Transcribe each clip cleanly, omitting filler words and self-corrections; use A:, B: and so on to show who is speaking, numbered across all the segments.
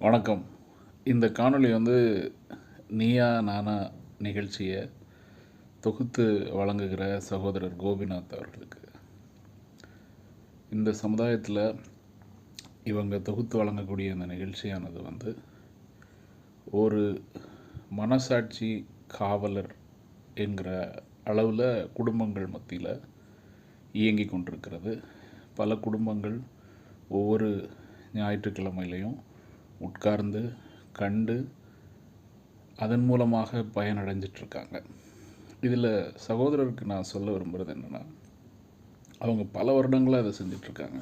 A: வணக்கம். இந்த காணொளி நீயா நானா நிகழ்ச்சியை தொகுத்து வழங்குகிற சகோதரர் கோபிநாத் அவர்களுக்கு. இந்த சமுதாயத்தில் இவங்க தொகுத்து வழங்கக்கூடிய இந்த நிகழ்ச்சியானது ஒரு மனசாட்சி காவலர் என்கிற அளவில் குடும்பங்கள் மத்தியில் இயங்கி கொண்டிருக்கிறது. பல குடும்பங்கள் ஒவ்வொரு ஞாயிற்றுக்கிழமையிலையும் உட்கார்ந்து கண்டு அதன் மூலமாக பயனடைஞ்சிட்ருக்காங்க. இதில் சகோதரருக்கு நான் சொல்ல விரும்புகிறது என்னென்னா, அவங்க பல வருடங்களாக அதை செஞ்சிட்ருக்காங்க.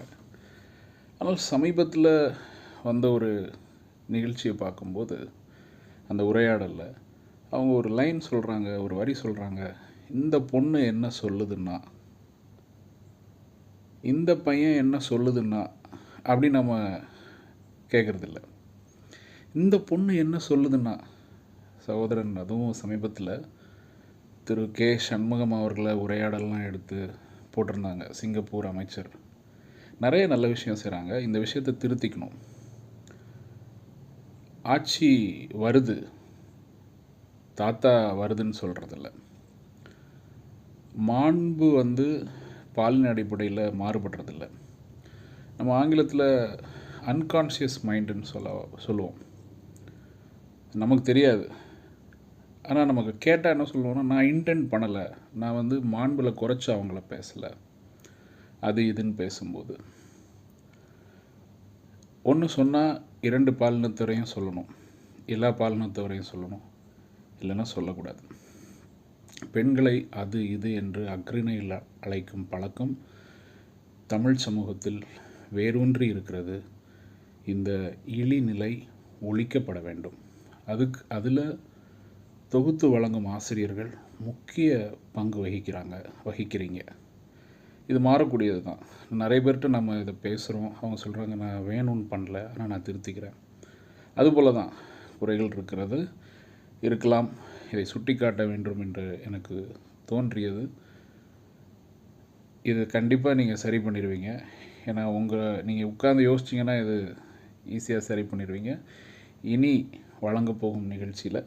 A: ஆனால் சமீபத்தில் வந்த ஒரு நிகழ்ச்சியை பார்க்கும்போது அந்த உரையாடலில் அவங்க ஒரு லைன் சொல்கிறாங்க, ஒரு வரி சொல்கிறாங்க. இந்த பொண்ணு என்ன சொல்லுதுன்னா, இந்த பையன் என்ன சொல்லுதுன்னா அப்படி நம்ம கேட்குறதில்ல. இந்த பொண்ணு என்ன சொல்லுதுன்னா, சகோதரன் அதுவும் சமீபத்தில் திரு கே சண்முகம் அவர்களை உரையாடலாம் எடுத்து போட்டிருந்தாங்க. சிங்கப்பூர் அமைச்சர் நிறைய நல்ல விஷயம் செய்கிறாங்க. இந்த விஷயத்தை திருத்திக்கணும். ஆட்சி வருது, தாத்தா வருதுன்னு சொல்கிறதில்ல. மாண்பு பாலின அடிப்படையில் மாறுபடுறதில்ல. நம்ம ஆங்கிலத்தில் அன்கான்ஷியஸ் மைண்டுன்னு சொல்லுவோம். நமக்கு தெரியாது, ஆனால் நமக்கு கேட்டால் என்ன சொல்லுவோன்னா, நான் இன்டென்ட் பண்ணலை, நான் மாண்பில் குறைச்சி அவங்கள பேசலை, அது இதுன்னு பேசும்போது ஒன்று சொன்னால் 2 பாலினத்தவரையும் சொல்லணும், எல்லா பாலினத்தவரையும் சொல்லணும், இல்லைன்னா சொல்லக்கூடாது. பெண்களை அது இது என்று அக்ரிணையில் அழைக்கும் பழக்கம் தமிழ் சமூகத்தில் வேரூன்றி இருக்கிறது. இந்த இழிநிலை ஒழிக்கப்பட வேண்டும். அதில் தொகுத்து வழங்கும் ஆசிரியர்கள் முக்கிய பங்கு வகிக்கிறீங்க. இது மாறக்கூடியது தான். நிறைய பேர்கிட்ட நம்ம இதை பேசுகிறோம், அவங்க சொல்கிறாங்க நான் வேணும்னு பண்ணல, ஆனால் நான் திருத்திக்கிறேன். அதுபோல் தான் குறைகள் இருக்கலாம். இதை சுட்டி காட்ட வேண்டும் என்று எனக்கு தோன்றியது. இது கண்டிப்பாக நீங்கள் சரி பண்ணிடுவீங்க. ஏன்னா நீங்கள் உட்கார்ந்து யோசிச்சிங்கன்னா இது ஈஸியாக சரி பண்ணிடுவீங்க. இனி வழங்க போகும் நிகழ்ச்சியில்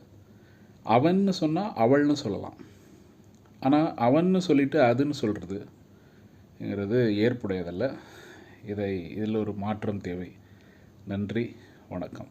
A: அவன்னு சொன்னால் அவள்னு சொல்லலாம். ஆனால் அவன்னு சொல்லிவிட்டு அதுன்னு சொல்கிறதுங்கிறது ஏற்புடையதல்ல. இதில் ஒரு மாற்றம் தேவை. நன்றி, வணக்கம்.